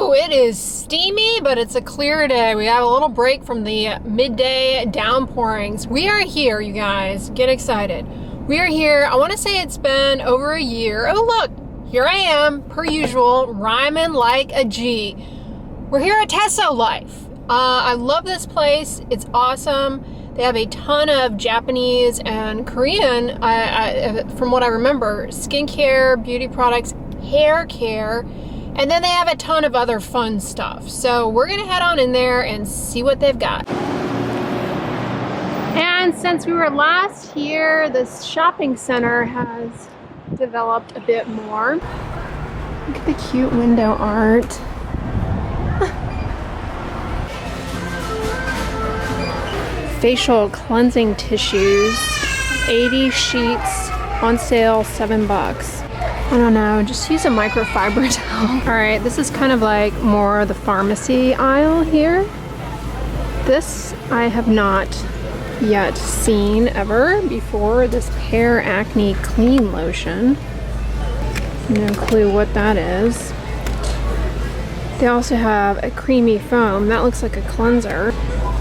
Woo! It is steamy, but it's a clear day. We have a little break from the midday downpourings. We are here, you guys. Get excited. We are here. I want to say it's been over a year. Oh, look. Here I am, per usual, rhyming like a G. We're here at Teso Life. I love this place. It's awesome. They have a ton of Japanese and Korean, from what I remember, skincare, beauty products, hair care, and then they have a ton of other fun stuff. So we're gonna head on in there and see what they've got. And since we were last here, this shopping center has developed a bit more. Look at the cute window art. Facial cleansing tissues, 80 sheets, on sale, $7. I don't know, just use a microfiber towel. All right, this is kind of like more the pharmacy aisle here. This I have not yet seen ever before, this hair acne clean lotion. No clue what that is. They also have a creamy foam, that looks like a cleanser.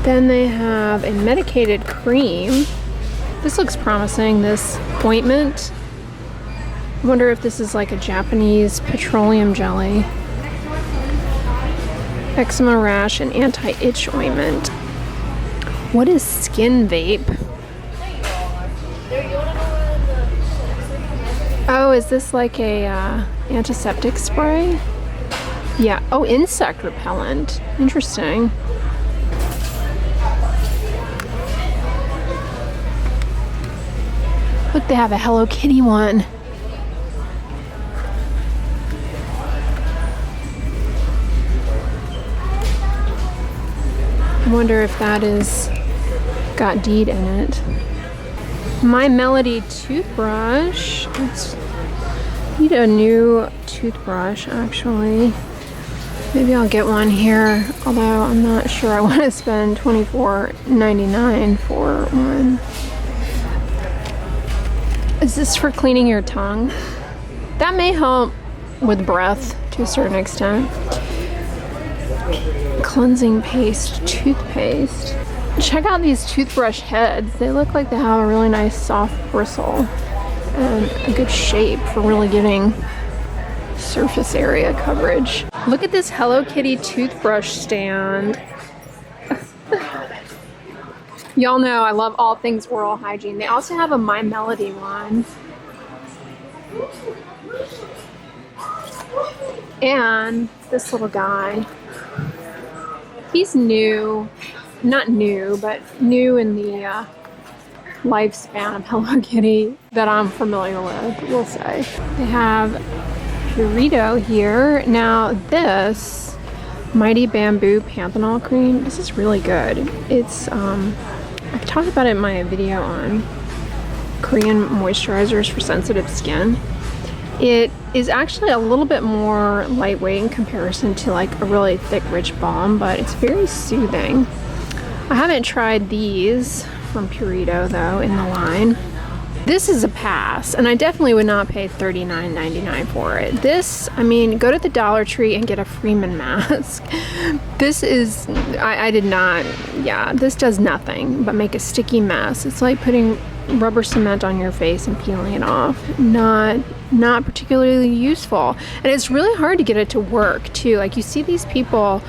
Then they have a medicated cream. This looks promising, this ointment. I wonder if this is like a Japanese petroleum jelly. Eczema rash and anti-itch ointment. What is skin vape? Oh, is this like a antiseptic spray? Yeah, oh, insect repellent. Interesting. Look, they have a Hello Kitty one. I wonder if that is got deed in it. My Melody toothbrush. Let's need a new toothbrush actually. Maybe I'll get one here, although I'm not sure I want to spend $24.99 for one. Is this for cleaning your tongue? That may help with breath to a certain extent. Cleansing paste, toothpaste. Check out these toothbrush heads. They look like they have a really nice soft bristle and a good shape for really giving surface area coverage. Look at this Hello Kitty toothbrush stand. Y'all know I love all things oral hygiene. They also have a My Melody one. And this little guy. He's new. Not new, but new in the lifespan of Hello Kitty that I'm familiar with, we'll say. They have Purito here. Now this Mighty Bamboo Panthenol Cream, this is really good. It's I've talked about it in my video on Korean moisturizers for sensitive skin. It is actually a little bit more lightweight in comparison to like a really thick, rich balm, but it's very soothing. I haven't tried these from Purito though in the line. This is a pass, and I definitely would not pay $39.99 for it. This, I mean, go to the Dollar Tree and get a Freeman mask. This is, I did not, yeah, this does nothing but make a sticky mess. It's like putting rubber cement on your face and peeling it off. Not particularly useful. And it's really hard to get it to work too. Like you see these people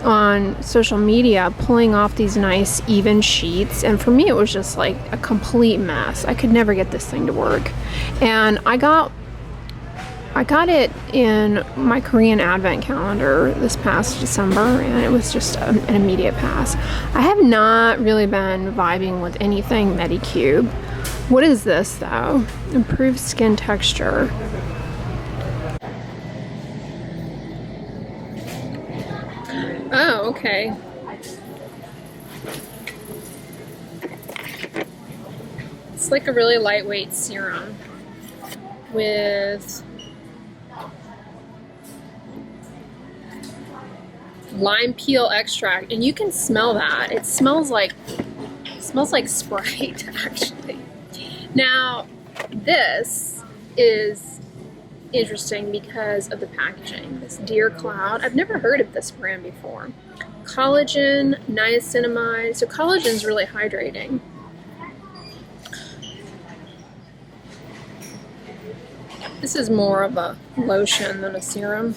on social media pulling off these nice even sheets, and for me it was just like a complete mess. I could never get this thing to work. And I got it in my Korean advent calendar this past December, and it was just an immediate pass. I have not really been vibing with anything Medicube. What is this though? Improved skin texture. Oh, okay. It's like a really lightweight serum with lime peel extract, and you can smell that. It smells like Sprite actually. Now, this is interesting because of the packaging. This Deer Cloud. I've never heard of this brand before. Collagen, niacinamide. So collagen's really hydrating. This is more of a lotion than a serum.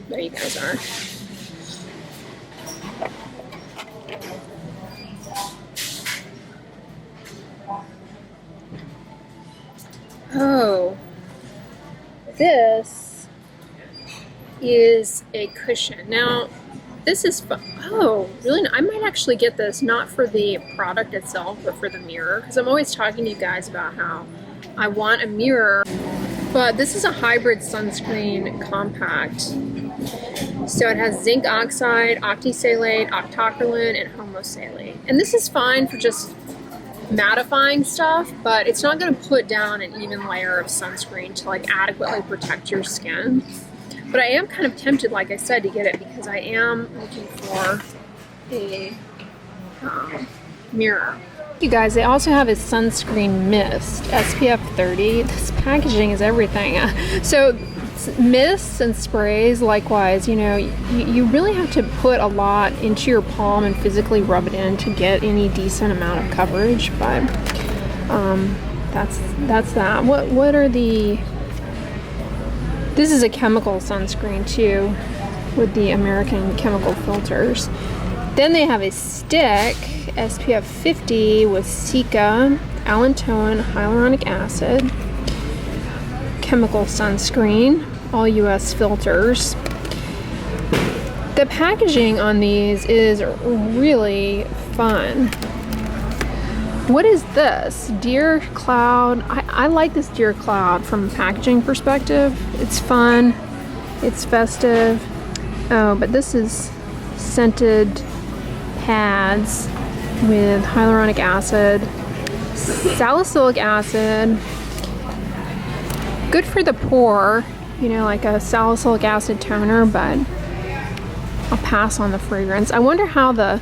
There you guys are. Oh, this is a cushion. Now, this is oh, really? I might actually get this not for the product itself, but for the mirror, because I'm always talking to you guys about how I want a mirror. But this is a hybrid sunscreen compact. So it has zinc oxide, octisalate, octocrylene, and homosalate. And this is fine for just mattifying stuff, but it's not going to put down an even layer of sunscreen to like adequately protect your skin. But I am kind of tempted, like I said, to get it because I am looking for a mirror. You guys, they also have a sunscreen mist, SPF 30. This packaging is everything. So mists and sprays, likewise, you know, you really have to put a lot into your palm and physically rub it in to get any decent amount of coverage. But that's that. What are the? This is a chemical sunscreen too, with the American chemical filters. Then they have a stick, SPF 50 with Cica, allantoin, hyaluronic acid, chemical sunscreen, all US filters. The packaging on these is really fun. What is this? Deer Cloud. I like this Deer Cloud from a packaging perspective. It's fun, it's festive. Oh, but this is scented pads with hyaluronic acid, salicylic acid, good for the pore, you know, like a salicylic acid toner, but I'll pass on the fragrance. I wonder how the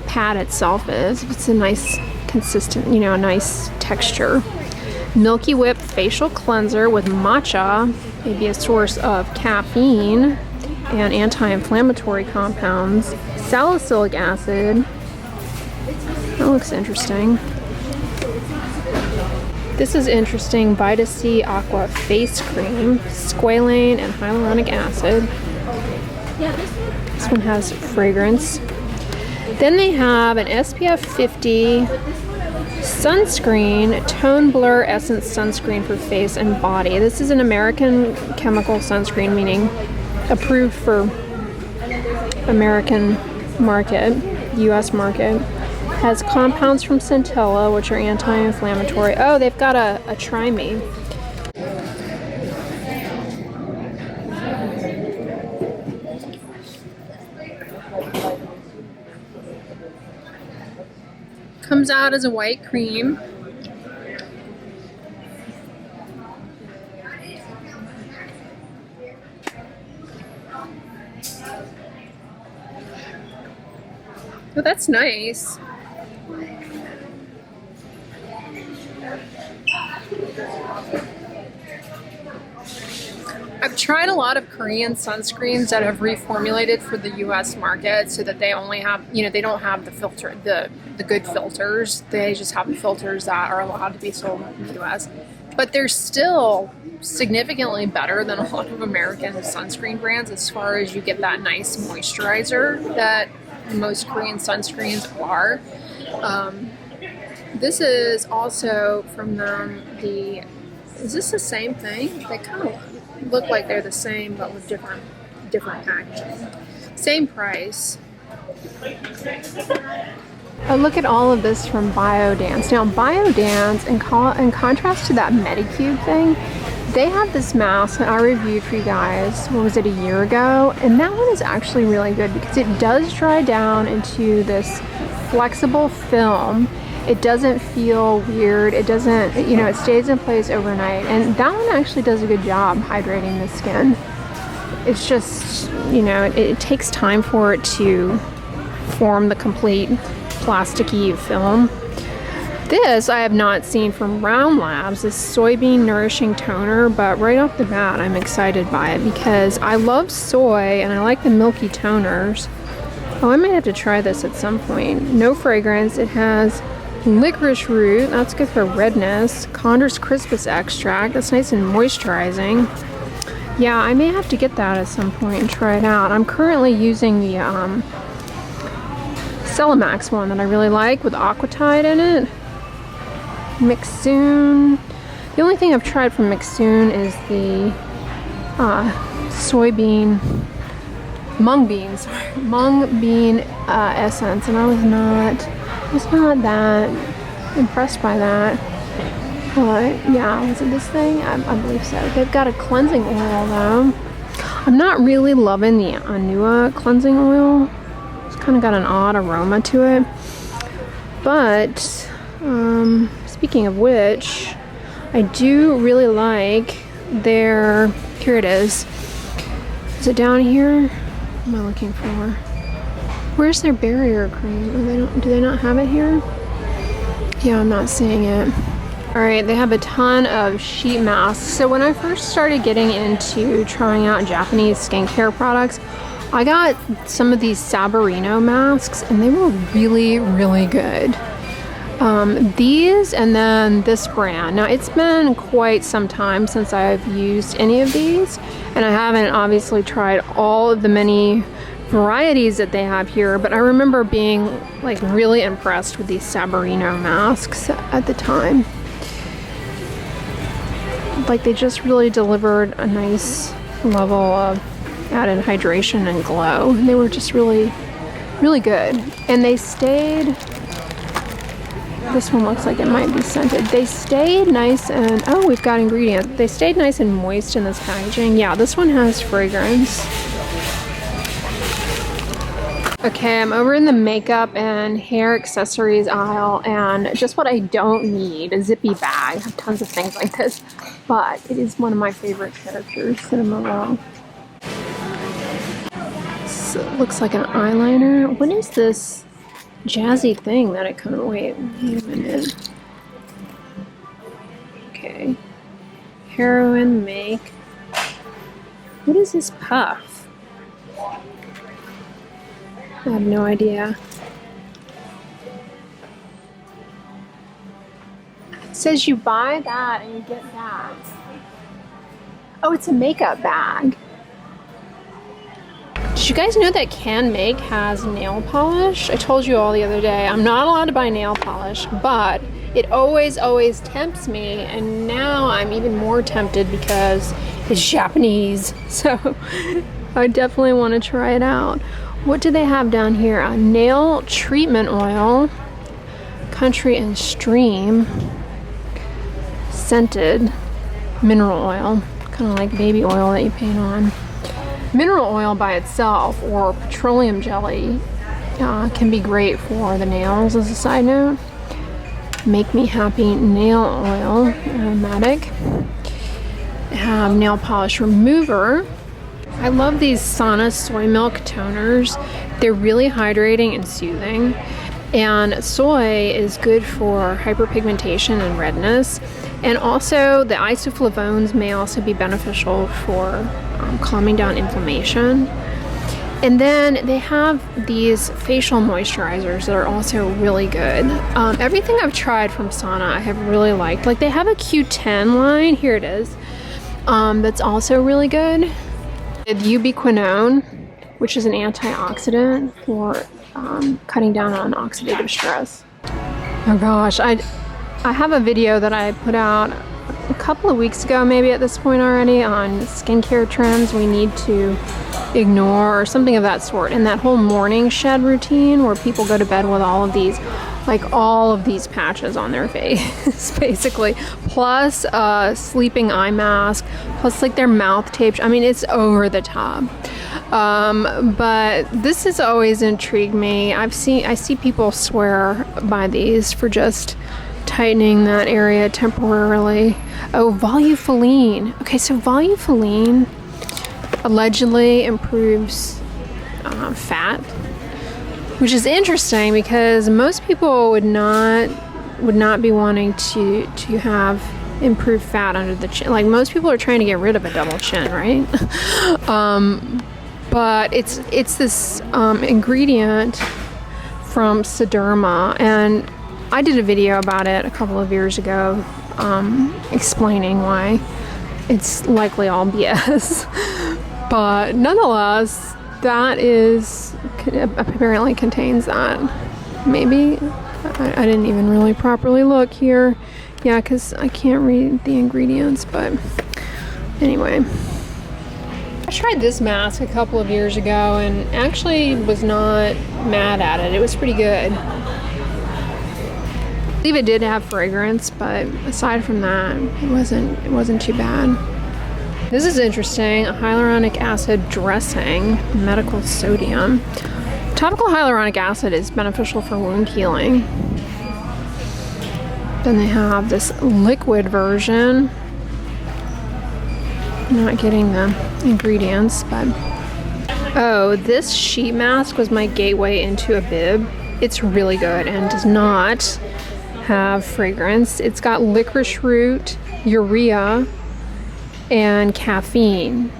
pad itself is. If it's a nice consistent, you know, a nice texture. Milky Whip facial cleanser with matcha, maybe a source of caffeine and anti-inflammatory compounds. Salicylic acid. That looks interesting. This is interesting. Vita C Aqua face cream, squalane and hyaluronic acid. This one has fragrance. Then they have an SPF 50 sunscreen, Tone Blur Essence sunscreen for face and body. This is an American chemical sunscreen, meaning approved for American market, US market. Has compounds from centella, which are anti-inflammatory. Oh, they've got a Try Me. Comes out as a white cream. Oh, that's nice. I've tried a lot of Korean sunscreens that have reformulated for the US market so that they only have, you know, they don't have the filter, the good filters. They just have the filters that are allowed to be sold in the US. But they're still significantly better than a lot of American sunscreen brands as far as you get that nice moisturizer that most Korean sunscreens are. This is also from them, is this the same thing? They kind of look like they're the same, but with different packaging. Same price. Oh, look at all of this from Biodance. Now, Biodance, in contrast to that Medicube thing, they have this mask that I reviewed for you guys, what was it, a year ago? And that one is actually really good because it does dry down into this flexible film. It doesn't feel weird. It doesn't, you know, it stays in place overnight. And that one actually does a good job hydrating the skin. It's just, you know, it takes time for it to form the complete plasticky film. This I have not seen from Round Labs, this soybean nourishing toner, but right off the bat I'm excited by it because I love soy and I like the milky toners. Oh, I might have to try this at some point. No fragrance. It has licorice root, that's good for redness. Condor's crispus extract, that's nice and moisturizing. Yeah, I may have to get that at some point and try it out. I'm currently using the Celemax one that I really like with Aquatide in it. Mixsoon. The only thing I've tried from Mixsoon is the soybean, mung bean essence, and I was not that impressed by that. But yeah, was it this thing? I believe so. They've got a cleansing oil though. I'm not really loving the Anua cleansing oil. It's kind of got an odd aroma to it. But speaking of which, I do really like their, here it is. Is it down here? What am I looking for? Where's their barrier cream? Do they not have it here? Yeah, I'm not seeing it. All right, they have a ton of sheet masks. So when I first started getting into trying out Japanese skincare products, I got some of these Saborino masks and they were really, really good. These and then this brand. Now it's been quite some time since I've used any of these, and I haven't obviously tried all of the many varieties that they have here, but I remember being like really impressed with these Saborino masks at the time. Like they just really delivered a nice level of added hydration and glow. They were just really, really good. And they stayed, this one looks like it might be scented. They stayed nice and, oh, we've got ingredients. They stayed nice and moist in this packaging. Yeah, this one has fragrance. Okay, I'm over in the makeup and hair accessories aisle, and just what I don't need, a zippy bag. I have tons of things like this, but it is one of my favorite characters, Cinema Roll. So it looks like an eyeliner. What is this jazzy thing that it comes, wait a minute. Okay. Heroin make. What is this puff? I have no idea. It says you buy that and you get that. Oh, it's a makeup bag. Did you guys know that Can Make has nail polish? I told you all the other day, I'm not allowed to buy nail polish, but it always, always tempts me, and now I'm even more tempted because it's Japanese. So I definitely want to try it out. What do they have down here? A nail treatment oil, country and stream, scented mineral oil, kind of like baby oil that you paint on. Mineral oil by itself or petroleum jelly can be great for the nails, as a side note. Make Me Happy nail oil, aromatic. They have nail polish remover. I love these Sana soy milk toners. They're really hydrating and soothing. And soy is good for hyperpigmentation and redness. And also the isoflavones may also be beneficial for calming down inflammation. And then they have these facial moisturizers that are also really good. Everything I've tried from Sana I have really liked. Like they have a Q10 line, here it is, that's also really good. Ubiquinone, which is an antioxidant for cutting down on oxidative stress. Oh gosh, I have a video that I put out a couple of weeks ago, maybe at this point already, on skincare trends we need to ignore or something of that sort. And that whole morning shed routine where people go to bed with all of these patches on their face, basically, plus a sleeping eye mask, plus like their mouth taped. I mean, it's over the top. But this has always intrigued me. I see people swear by these for just tightening that area temporarily. Oh, volufiline. Okay, so volufiline allegedly improves fat, which is interesting because most people would not would not be wanting to have improved fat under the chin. Like, most people are trying to get rid of a double chin, right? But it's this ingredient from Sederma, and I did a video about it a couple of years ago, explaining why it's likely all BS. But nonetheless, that apparently contains that. Maybe I didn't even really properly look here. Yeah, because I can't read the ingredients, but anyway. I tried this mask a couple of years ago and actually was not mad at it. It was pretty good. I believe it did have fragrance, but aside from that, it wasn't too bad. This is interesting. A hyaluronic acid dressing, medical sodium. Topical hyaluronic acid is beneficial for wound healing. Then they have this liquid version. I'm not getting the ingredients, but oh, this sheet mask was my gateway into a bib. It's really good and does not have fragrance. It's got licorice root, urea, and caffeine.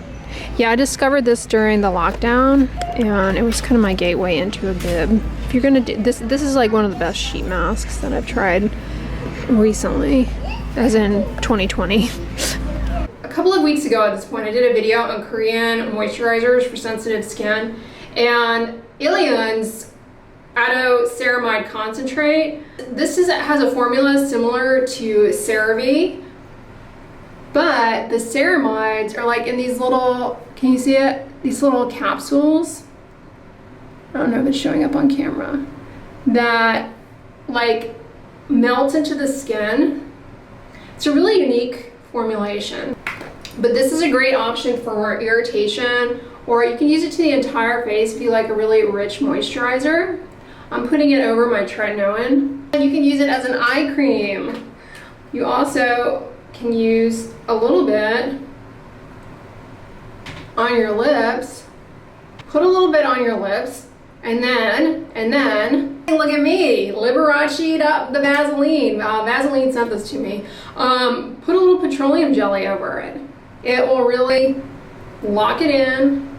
Yeah, I discovered this during the lockdown, and it was kind of my gateway into a bib. If you're gonna do this, this is like one of the best sheet masks that I've tried recently, as in 2020. A couple of weeks ago at this point, I did a video on Korean moisturizers for sensitive skin, and Alion's Ceramide Concentrate. This has a formula similar to CeraVe, but the ceramides are like in these little, can you see it? These little capsules. I don't know if it's showing up on camera. That like melt into the skin. It's a really unique formulation. But this is a great option for irritation, or you can use it to the entire face if you like a really rich moisturizer. I'm putting it over my tretinoin. And you can use it as an eye cream. You also can use a little bit on your lips. Put a little bit on your lips, and then look at me, Liberace'd up the Vaseline. Vaseline sent this to me. Put a little petroleum jelly over it. It will really lock it in.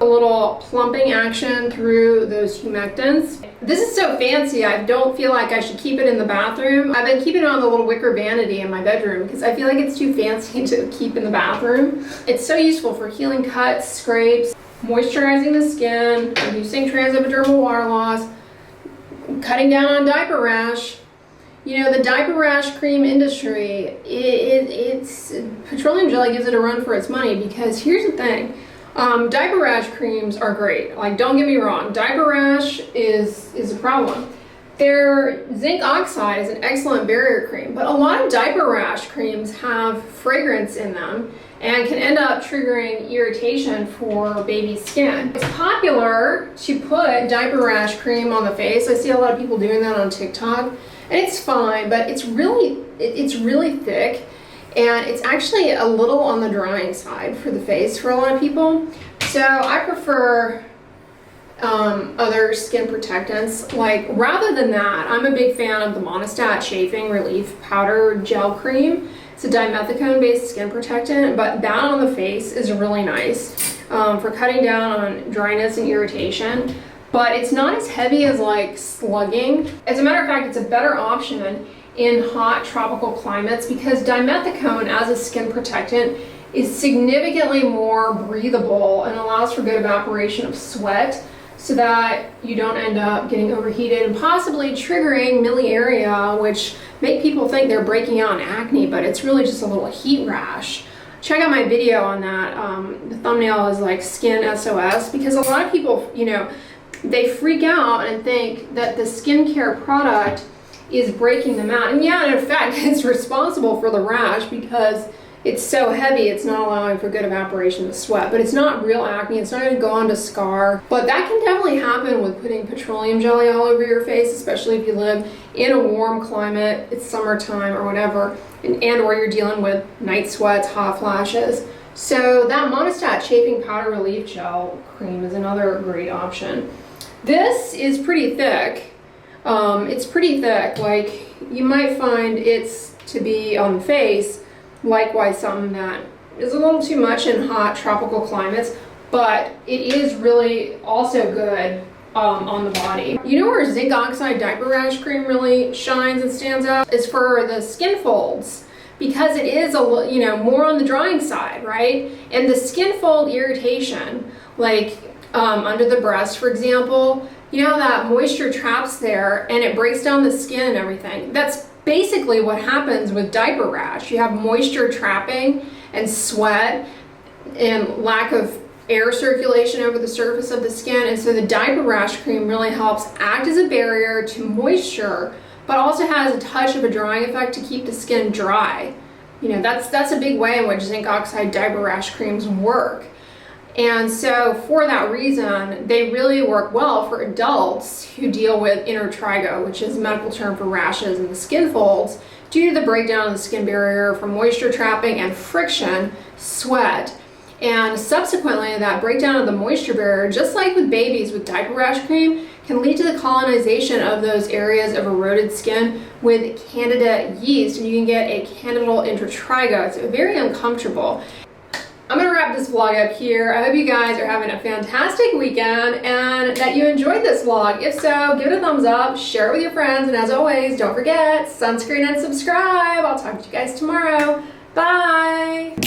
A little plumping action through those humectants. This is so fancy, I don't feel like I should keep it in the bathroom. I've been keeping it on the little wicker vanity in my bedroom because I feel like it's too fancy to keep in the bathroom. It's so useful for healing cuts, scrapes, moisturizing the skin, reducing transepidermal water loss, cutting down on diaper rash. You know, the diaper rash cream industry, it's petroleum jelly gives it a run for its money, because here's the thing. Diaper rash creams are great. Like, don't get me wrong, diaper rash is a problem. Their zinc oxide is an excellent barrier cream, but a lot of diaper rash creams have fragrance in them and can end up triggering irritation for baby skin. It's popular to put diaper rash cream on the face. I see a lot of people doing that on TikTok, and it's fine, but it's really thick. And it's actually a little on the drying side for the face for a lot of people. So I prefer other skin protectants. Like, rather than that, I'm a big fan of the Monistat Chafing Relief Powder Gel Cream. It's a dimethicone based skin protectant, but that on the face is really nice for cutting down on dryness and irritation. But it's not as heavy as like slugging. As a matter of fact, it's a better option in hot tropical climates because dimethicone as a skin protectant is significantly more breathable and allows for good evaporation of sweat, so that you don't end up getting overheated and possibly triggering miliaria, which make people think they're breaking out in acne, but it's really just a little heat rash. Check out my video on that. The thumbnail is like Skin SOS, because a lot of people, you know, they freak out and think that the skincare product is breaking them out. And yeah, in fact, it's responsible for the rash because it's so heavy, it's not allowing for good evaporation of sweat. But it's not real acne, it's not going to go on to scar. But that can definitely happen with putting petroleum jelly all over your face, especially if you live in a warm climate, it's summertime or whatever, and or you're dealing with night sweats, hot flashes. So that Monistat Chafing Powder Relief Gel Cream is another great option. This is pretty thick. It's pretty thick, like you might find it's to be on the face, likewise something that is a little too much in hot tropical climates, but it is really also good on the body. You know where zinc oxide diaper rash cream really shines and stands out is for the skin folds, because it is more on the drying side, right? And the skin fold irritation, like under the breast, for example, you know that moisture traps there and it breaks down the skin and everything. That's basically what happens with diaper rash. You have moisture trapping and sweat and lack of air circulation over the surface of the skin, and so the diaper rash cream really helps act as a barrier to moisture, but also has a touch of a drying effect to keep the skin dry. You know, that's a big way in which zinc oxide diaper rash creams work. And so for that reason, they really work well for adults who deal with intertrigo, which is a medical term for rashes in the skin folds, due to the breakdown of the skin barrier from moisture trapping and friction, sweat. And subsequently, that breakdown of the moisture barrier, just like with babies with diaper rash cream, can lead to the colonization of those areas of eroded skin with candida yeast, and you can get a candidal intertrigo. It's very uncomfortable. I'm gonna wrap this vlog up here. I hope you guys are having a fantastic weekend and that you enjoyed this vlog. If so, give it a thumbs up, share it with your friends, and as always, don't forget, sunscreen and subscribe. I'll talk to you guys tomorrow. Bye.